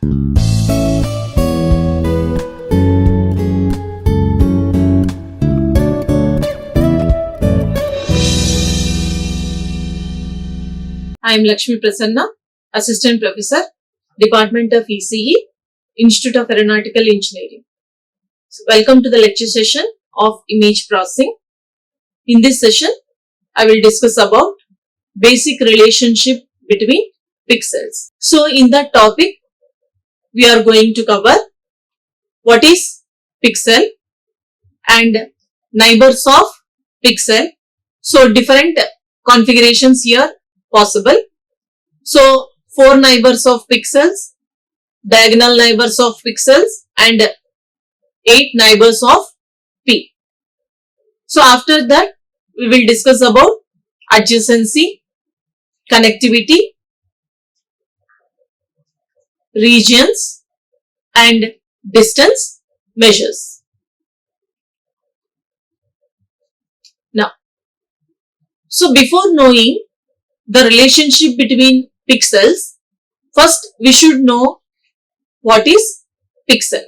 I am Lakshmi Prasanna, Assistant Professor, Department of ECE, Institute of Aeronautical Engineering. So welcome to the lecture session of image processing. In this session, I will discuss about basic relationship between pixels. So in that topic, we are going to cover what is pixel and neighbors of pixel. So different configurations here possible. So 4 neighbors of pixels, diagonal neighbors of pixels and 8 neighbors of P. So after that, we will discuss about adjacency, connectivity, regions and distance measures. Now, so before knowing the relationship between pixels, first we should know what is pixel.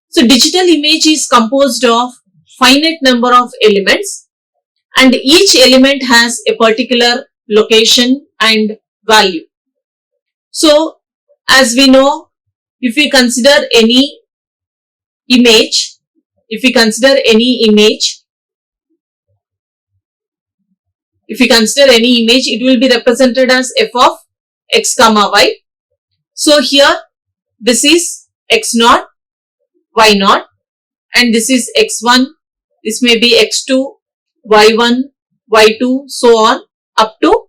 So digital image is composed of finite number of elements and each element has a particular location and value. So as we know, if we consider any image, it will be represented as f of x comma y. So here this is x0, y0 and this is x1, this may be x2, y1, y2, so on up to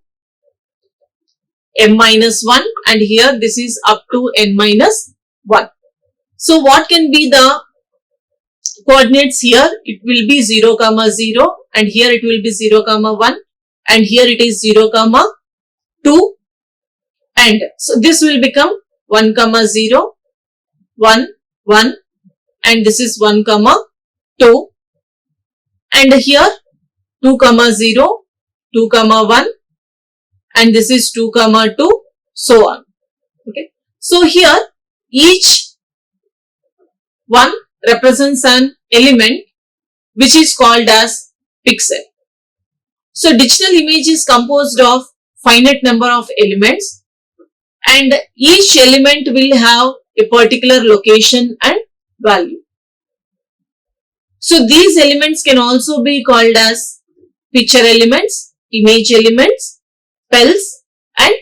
m-1 and here this is up to n-1. So what can be the coordinates here? It will be 0, 0 and here it will be 0, 1 and here it is 0, 2 and so this will become 1, 0, 1, 1 and this is 1, 2 and here 2, 0, 2, 1 and this is 2, 2 so on. Okay. So here each one represents an element which is called as pixel. So digital image is composed of finite number of elements and each element will have a particular location and value. So these elements can also be called as picture elements, image elements, pels and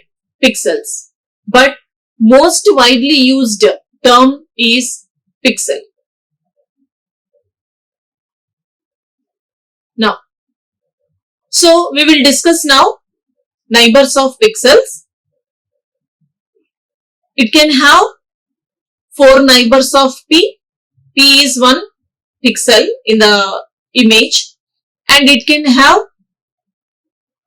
pixels. But most widely used term is pixel. Now, so we will discuss now neighbors of pixels. It can have 4 neighbors of P. P is one pixel in the image and it can have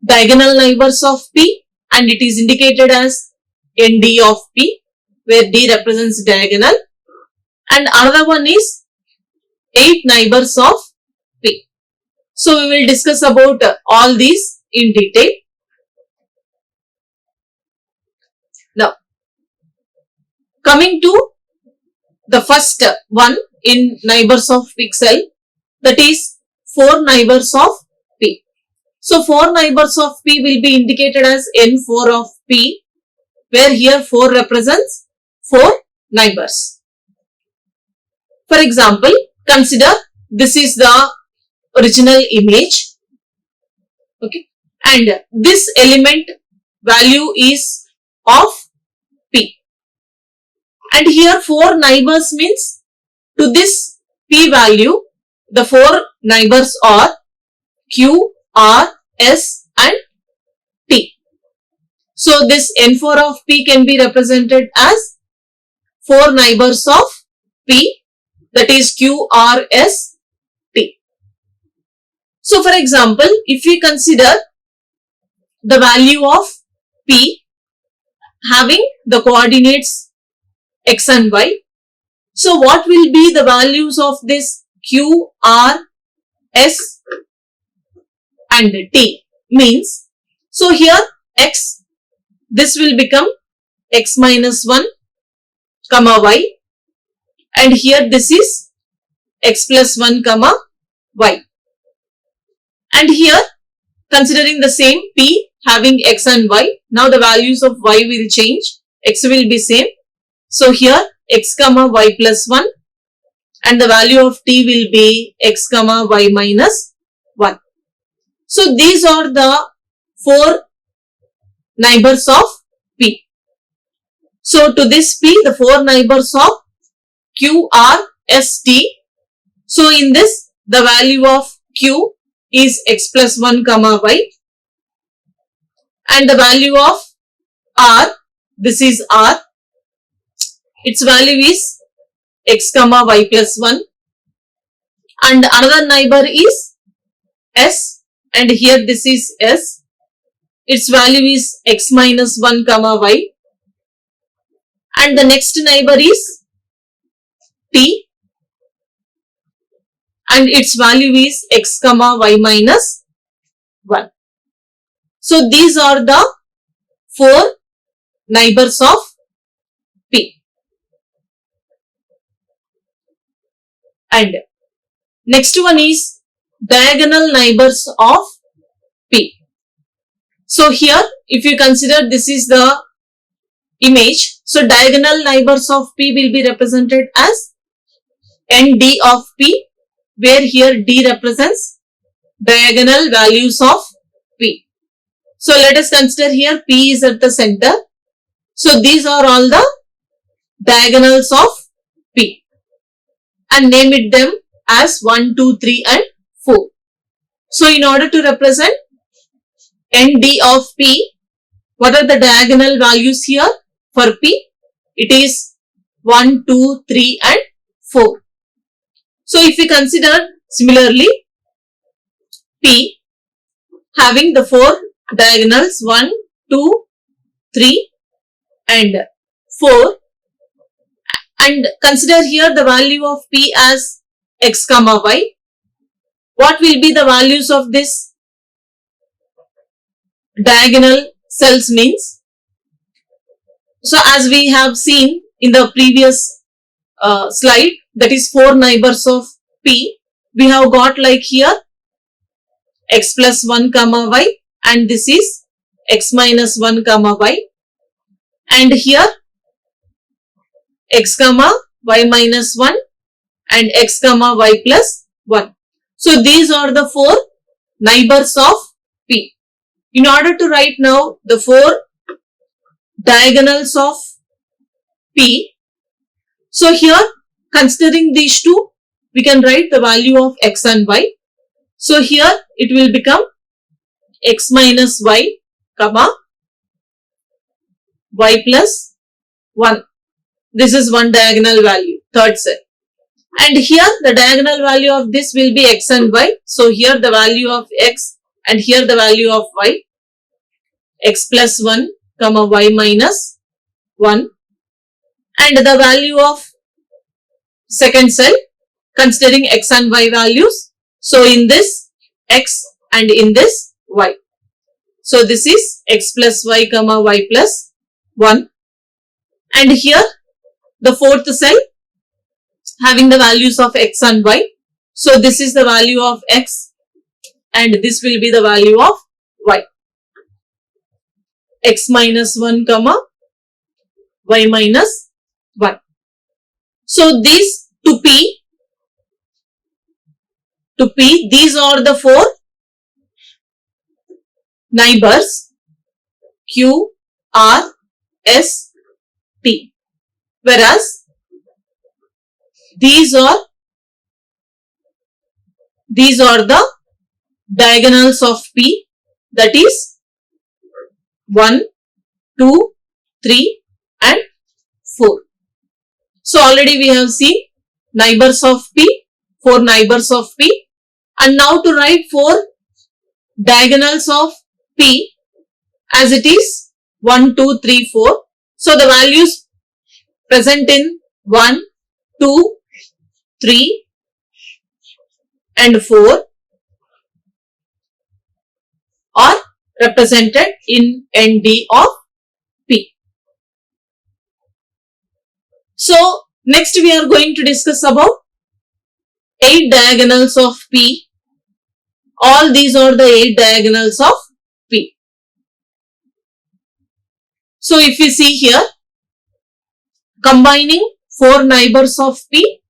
diagonal neighbors of P and it is indicated as ND of P where D represents diagonal and another one is 8 neighbors of P. So we will discuss about all these in detail. Now, coming to the first one in neighbors of pixel, that is 4 neighbors of P. So 4 neighbors of P will be indicated as N4 of P where here 4 represents 4 neighbors. For example, consider this is the original image, okay, and this element value is of P and here 4 neighbors means to this P value the 4 neighbors are Q, R, S and T. So this N4 of P can be represented as 4 neighbors of P, that is Q, R, S, T. So for example, if we consider the value of P having the coordinates X and Y, so what will be the values of this Q, R, S and T means, so here X, this will become X minus 1, comma y, and here this is x plus 1 comma y. And here considering the same p having x and y, now the values of y will change, x will be same. So here x comma y plus 1 and the value of t will be x comma y minus 1. So these are the 4 neighbors of p. So to this p, the 4 neighbors of q are s, t. So in this, the value of q is x plus 1 comma y, and the value of r, this is r, its value is x comma y plus 1, and another neighbor is s, and here this is s, its value is x minus 1 comma y, and the next neighbor is t, and its value is x comma y minus 1. So these are the 4 neighbors of p. And next one is diagonal neighbors of p. So here if you consider this is the image, so diagonal neighbors of p will be represented as nd of p, where here d represents diagonal values of p. So let us consider here p is at the center. So these are all the diagonals of p and name it them as 1, 2, 3 and 4. So in order to represent nd of p, what are the diagonal values here for p? It is 1, 2, 3 and 4. So if we consider similarly p having the 4 diagonals 1, 2, 3 and 4, and consider here the value of p as x comma y, what will be the values of this diagonal cells means? So as we have seen in the previous slide, that is 4 neighbors of p, we have got like here x plus 1 comma y, and this is x minus 1 comma y, and here x comma y minus 1 and x comma y plus 1. So these are the 4 neighbors of p. In order to write now the 4 diagonals of p, so here considering these two, we can write the value of x and y. So here it will become x minus y comma y plus 1. This is one diagonal value, third cell. And here the diagonal value of this will be x and y. So here the value of x and here the value of y, x plus 1 comma y minus 1, and the value of second cell considering x and y values. So in this x and in this y. So this is x plus y comma y plus 1, and here the fourth cell having the values of x and y. So this is the value of x and this will be the value of y, x minus 1 comma y minus 1. So these to p, these are the 4 neighbors q, r, s, t, whereas these are the diagonals of p, that is 1, 2, 3 and 4. So already we have seen neighbors of p, 4 neighbors of p, and now to write 4 diagonals of p as it is 1, 2, 3, 4. So the values present in 1, 2, 3 and 4 are represented in nd of p. So next we are going to discuss about 8 diagonals of P. All these are the 8 diagonals of P. So if we see here, combining 4 neighbors of P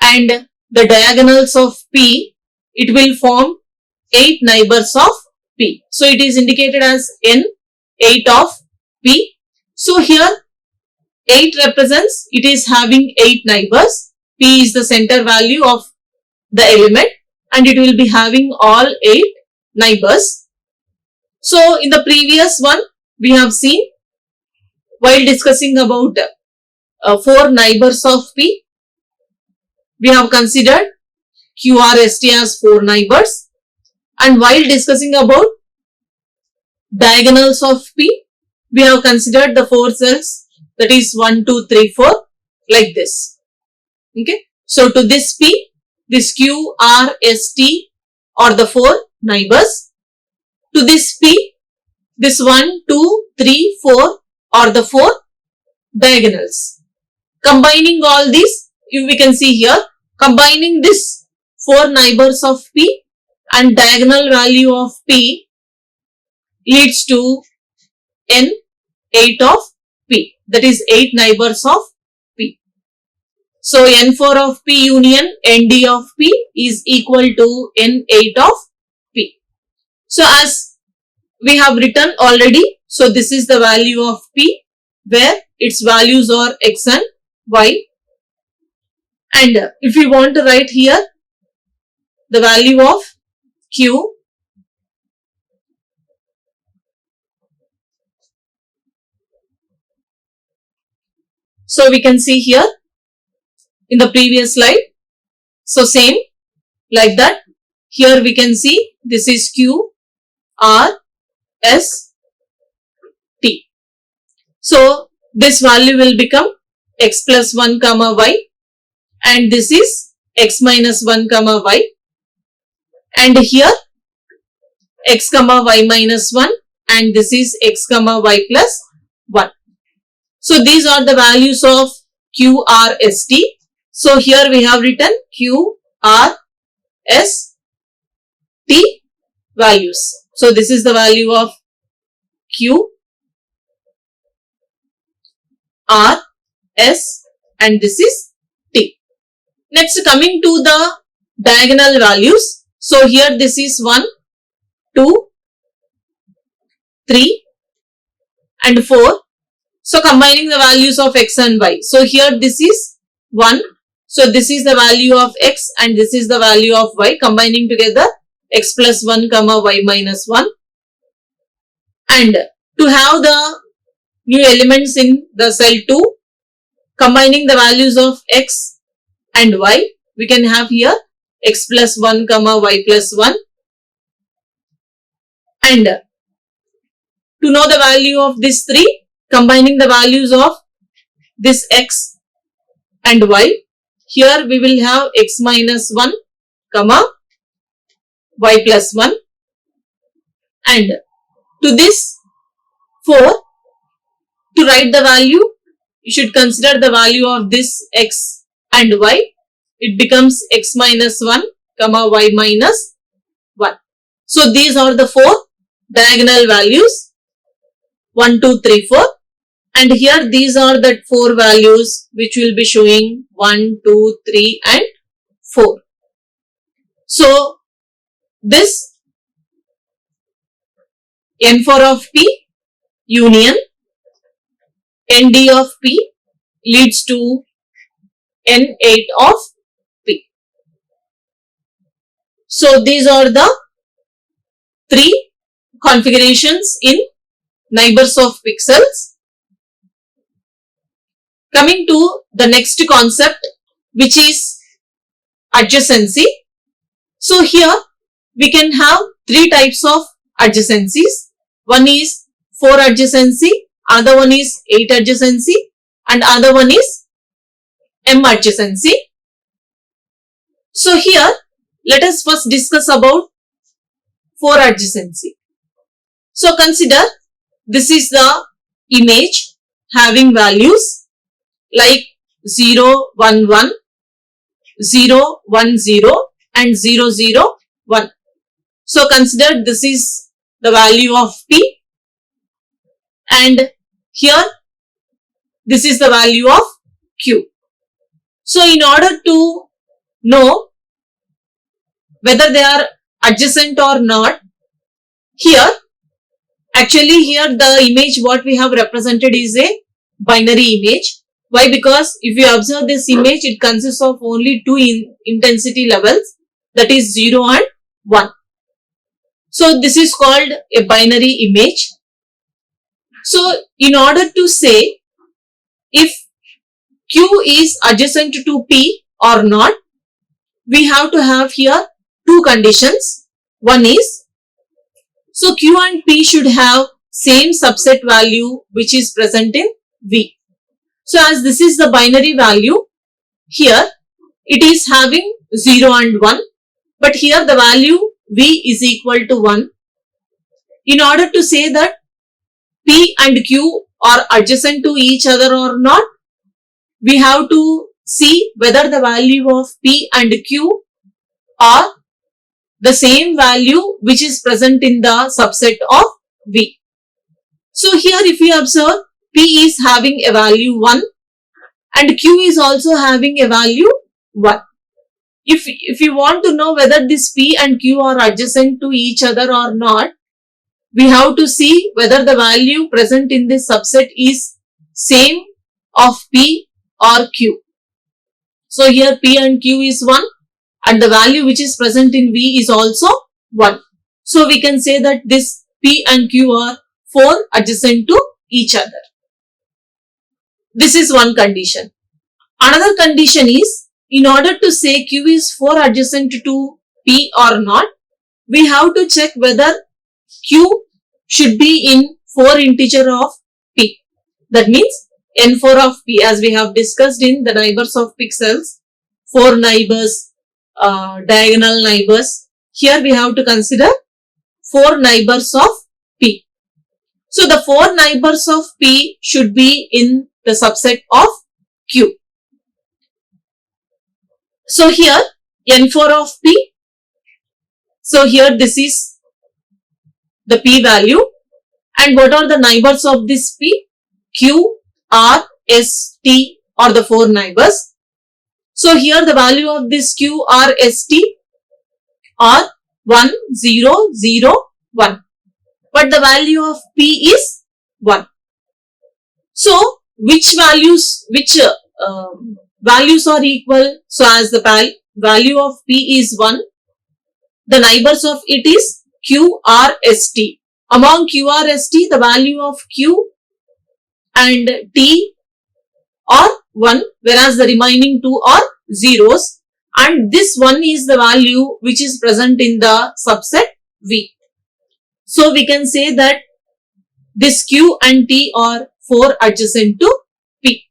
and the diagonals of P, it will form 8 neighbors of P. So it is indicated as N8 of P. So here 8 represents, it is having 8 neighbors. P is the center value of the element and it will be having all 8 neighbors. So in the previous one, we have seen while discussing about 4 neighbors of P, we have considered QRST as 4 neighbors, and while discussing about diagonals of P, we have considered the 4 cells, that is 1, 2, 3, 4 like this. Okay. So to this P, this QRST are the 4 neighbors. To this P, this 1, 2, 3, 4 are the 4 diagonals. Combining all these, we can see here, combining this 4 neighbors of P and diagonal value of P leads to N8 of P, that is 8 neighbors of P. So N4 of P union ND of P is equal to N8 of P. So as we have written already, so this is the value of P where its values are X and Y. And if we want to write here the value of Q, so we can see here in the previous slide. So same like that. Here we can see this is Q, R, S, T. So this value will become X plus 1 comma Y and this is X minus 1 comma Y. And here X comma Y minus 1 and this is X comma Y plus 1. So these are the values of Q, R, S, T. So here we have written Q, R, S, T values. So this is the value of Q, R, S and this is T. Next coming to the diagonal values. So here this is 1, 2, 3 and 4. So combining the values of X and Y. So here this is 1. So this is the value of X and this is the value of Y, combining together X plus 1 comma Y minus 1. And to have the new elements in the cell 2, combining the values of X and Y, we can have here X plus 1 comma Y plus 1. And to know the value of this 3, combining the values of this X and Y, here we will have X minus 1 comma Y plus 1. And to this 4, to write the value, you should consider the value of this X and Y. It becomes X minus 1 comma Y minus 1. So these are the 4 diagonal values 1, 2, 3, 4. And here these are the 4 values which will be showing 1, 2, 3 and 4. So this N4 of P union ND of P leads to N8 of P. So these are the 3 configurations in neighbors of pixels. Coming to the next concept, which is adjacency. So here we can have 3 types of adjacencies. One is 4 adjacency, other one is 8 adjacency and other one is M adjacency. So here let us first discuss about 4 adjacency. So consider this is the image having values like 0, 1, 1, 0, 1, 0 and 0, 0, 1. So consider this is the value of P, and here this is the value of Q. So in order to know whether they are adjacent or not, here the image what we have represented is a binary image. Why? Because if you observe this image, it consists of only two intensity levels, that is 0 and 1. So this is called a binary image. So in order to say if Q is adjacent to P or not, we have to have here two conditions. One is, so Q and P should have same subset value which is present in V. So as this is the binary value, here it is having 0 and 1, but here the value V is equal to 1. In order to say that P and Q are adjacent to each other or not, we have to see whether the value of P and Q are the same value which is present in the subset of V. So here if we observe, P is having a value 1 and Q is also having a value 1. If you want to know whether this P and Q are adjacent to each other or not, we have to see whether the value present in this subset is same of P or Q. So here P and Q is 1 and the value which is present in V is also 1. So we can say that this P and Q are 4 adjacent to each other. This is one condition. Another condition is, in order to say Q is 4 adjacent to P or not, we have to check whether Q should be in 4 integer of P. That means N4 of P, as we have discussed in the neighbors of pixels, 4 neighbors, diagonal neighbors. Here we have to consider 4 neighbors of P. So the 4 neighbors of P should be in the subset of Q. So here N4 of P. So here this is the P value. And what are the neighbors of this P? Q, R, S, T are the 4 neighbors. So here the value of this Q, R, S, T are 1, 0, 0, 1. But the value of P is 1. So which values are equal? So as the value of P is 1, the neighbors of it is Q, R, S, T. Among Q, R, S, T, the value of Q and T are 1, whereas the remaining 2 are zeros, and this 1 is the value which is present in the subset V. So we can say that this Q and T are 4 adjacent to P.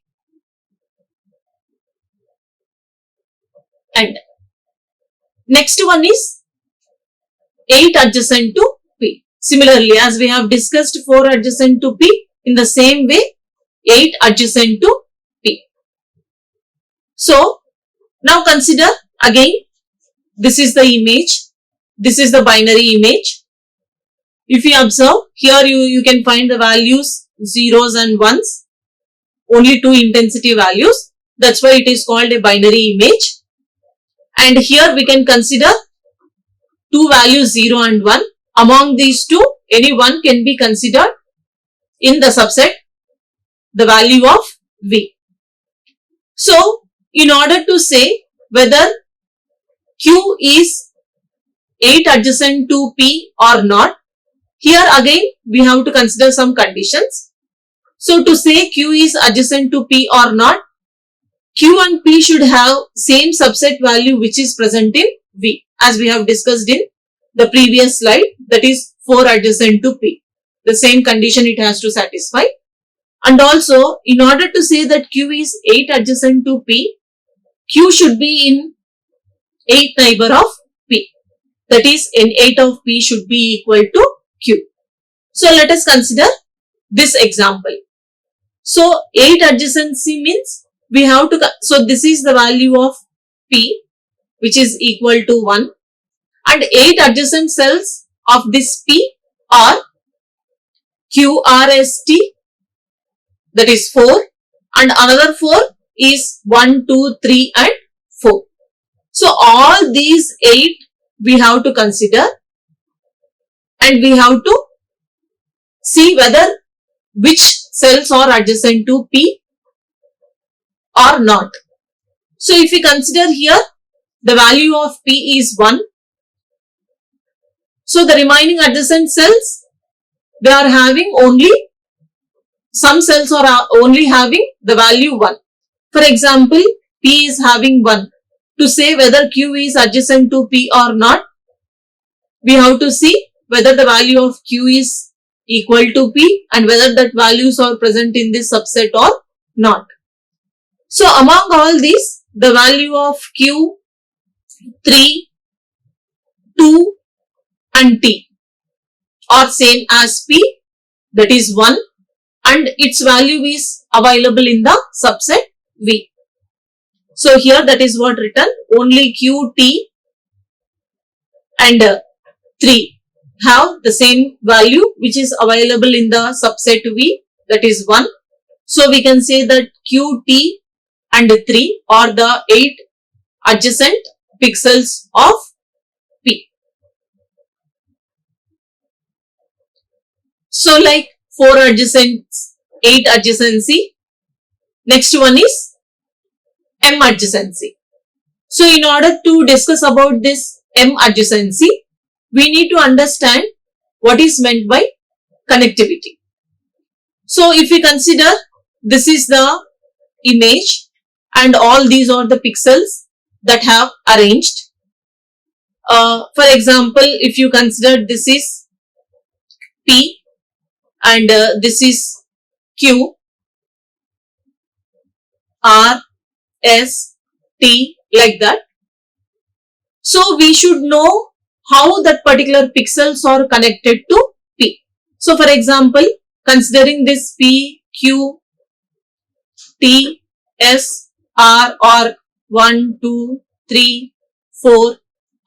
And next one is 8 adjacent to P. Similarly, as we have discussed 4 adjacent to P, in the same way 8 adjacent to P. So now consider again, this is the image, this is the binary image. If you observe, here you can find the values zeros and ones, only 2 intensity values. That's why it is called a binary image. And here we can consider 2 values 0 and 1. Among these 2, any one can be considered in the subset, the value of V. So in order to say whether Q is 8 adjacent to P or not, here again we have to consider some conditions. So to say Q is adjacent to P or not, Q and P should have same subset value which is present in V, as we have discussed in the previous slide, that is 4 adjacent to P. The same condition it has to satisfy. And also, in order to say that Q is 8 adjacent to P, Q should be in 8th neighbor of P. That is, N8 of P should be equal to Q. So let us consider this example. So 8 adjacency means we have to, so this is the value of P, which is equal to 1, and 8 adjacent cells of this P are QRST, that is 4, and another 4 is 1, 2, 3 and 4. So all these 8 we have to consider, and we have to see whether which cells are adjacent to P or not. So if we consider here the value of P is 1, so the remaining adjacent cells, they are having only, some cells are only having the value 1. For example, P is having 1. To say whether Q is adjacent to P or not, we have to see whether the value of Q is equal to P and whether that values are present in this subset or not. So among all these, the value of Q, 3, 2 and T are same as P, that is 1, and its value is available in the subset V. So here that is what written, only Q, T and 3 have the same value which is available in the subset V, that is 1. So we can say that Q, T and 3 are the 8 adjacent pixels of P. So like 4 adjacent, 8 adjacency. Next one is M adjacency. So in order to discuss about this M adjacency, we need to understand what is meant by connectivity. So if we consider this is the image and all these are the pixels that have arranged. For example, if you consider this is P and this is Q, R, S, T, like that. So we should know how that particular pixels are connected to P. So for example, considering this P, Q, T, S, R or 1, 2, 3, 4,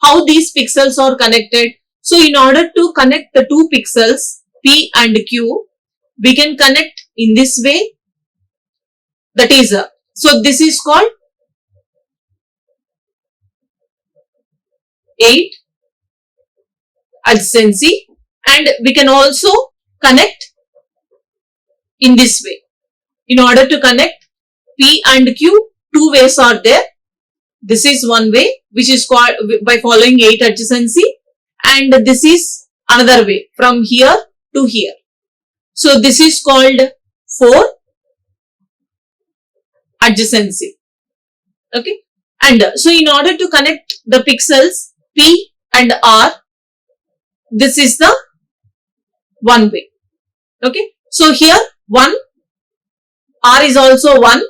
how these pixels are connected. So in order to connect the two pixels P and Q, we can connect in this way. That is, so this is called 8 adjacency, and we can also connect in this way. In order to connect P and Q, two ways are there. This is one way, which is called by following 8 adjacency, and this is another way from here to here. So this is called 4 adjacency. Okay, and so in order to connect the pixels P and R, this is the one way. Okay, so here 1, R is also 1,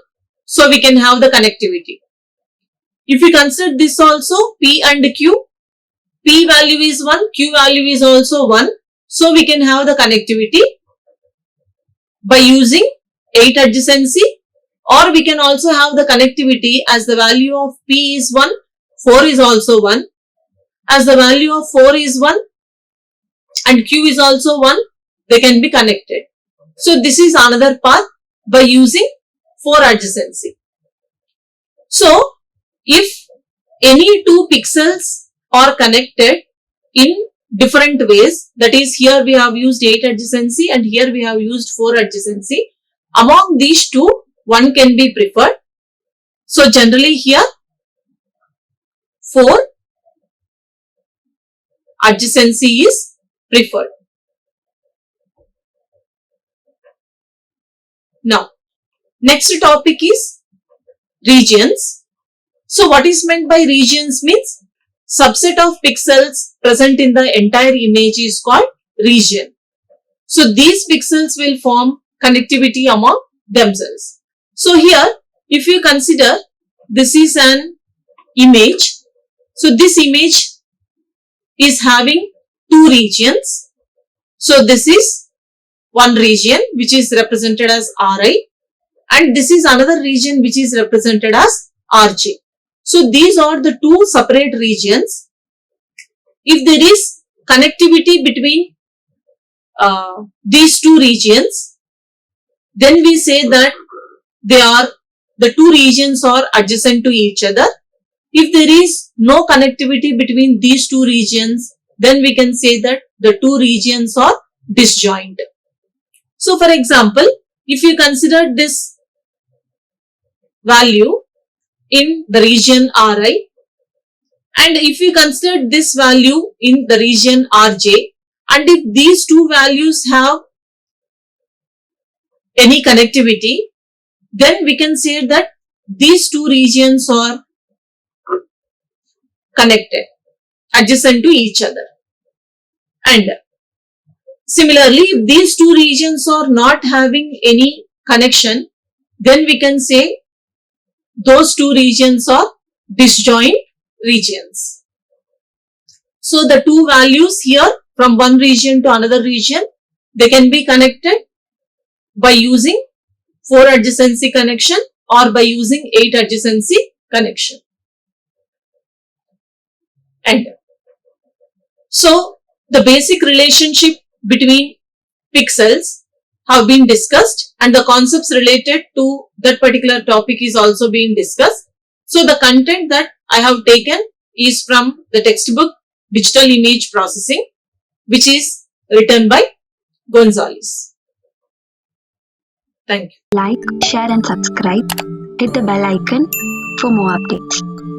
so we can have the connectivity. If we consider this also P and Q, P value is 1, Q value is also 1, so we can have the connectivity by using 8 adjacency, or we can also have the connectivity as the value of P is 1, 4 is also 1, as the value of 4 is 1 and Q is also 1, they can be connected. So this is another path by using 4 adjacency. So if any two pixels are connected in different ways, that is, here we have used 8 adjacency and here we have used 4 adjacency, among these two, one can be preferred. So generally here 4 adjacency is preferred. Now, next topic is regions. So what is meant by regions means subset of pixels present in the entire image is called region. So these pixels will form connectivity among themselves. So here, if you consider this is an image, so this image is having two regions. So this is one region which is represented as Ri, and this is another region which is represented as RJ. So these are the two separate regions. If there is connectivity between these two regions, then we say that the two regions are adjacent to each other. If there is no connectivity between these two regions, then we can say that the two regions are disjoint. So for example, if you consider this value in the region Ri, and if you consider this value in the region Rj, and if these two values have any connectivity, then we can say that these two regions are connected, adjacent to each other. And similarly, if these two regions are not having any connection, then we can say those two regions are disjoint regions. So the two values here from one region to another region, they can be connected by using 4 adjacency connection or by using 8 adjacency connection. And so the basic relationship between pixels have been discussed, and the concepts related to that particular topic is also being discussed. So the content that I have taken is from the textbook Digital Image Processing, which is written by Gonzalez. Thank you. Like, share and subscribe. Hit the bell icon for more updates.